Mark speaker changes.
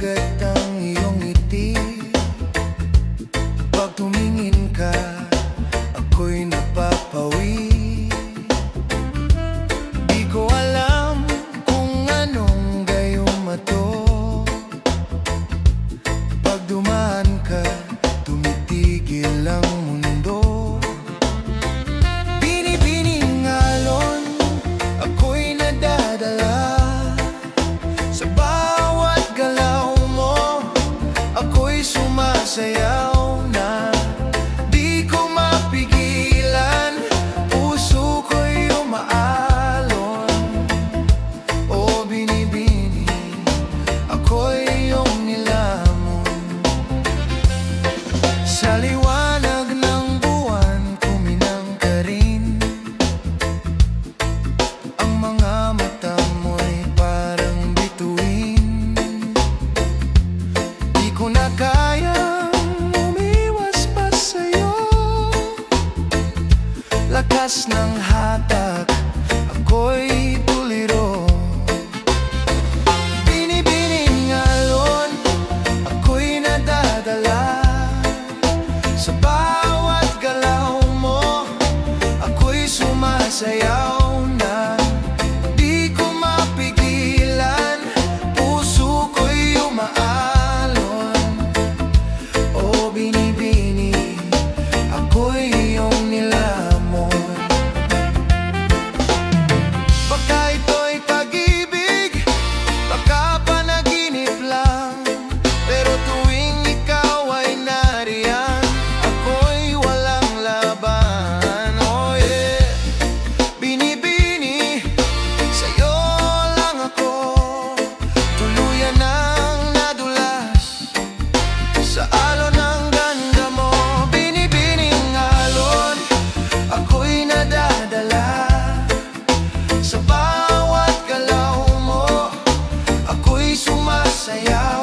Speaker 1: dagat ang iyong ngiti. Pag tumingin ka, ako'y napapawi. Di ko alam kung anong gayuma to. Pag dumaan ka, tumitigil ang mundo. Binibining alon, ako'y nadadala. Sa bawat galaw mo, ako'y sumasayaw na. Di ko mapigilan, puso ko'y umaalon. O binibini, ako'y iyong nilamon. Sa liwanag ng buwan, kuminang ka rin. Ang mga mata mo'y parang bituin. Di ko na kayang umiwas pa sa'yo. Lakas ng hatak, ako'y tuliro. Binibining alon, ako'y nadadala. Sa bawat galaw mo, ako'y sumasayaw na. Di ko mapigilan, puso ko'y umaalon. O binibini, ako'y iyong nilamon. Baka ito'y pag-ibig, baka panaginip lang. Pero tuwing ikaw ay nariyan, ako'y walang laban. Oh yeah, binibini, sa'yo lang ako. Tuluyan ang nadulas sa alon ng ganda mo. Binibining alon, ako'y nadadala. Sa bawat galaw mo, ako'y sumasayaw.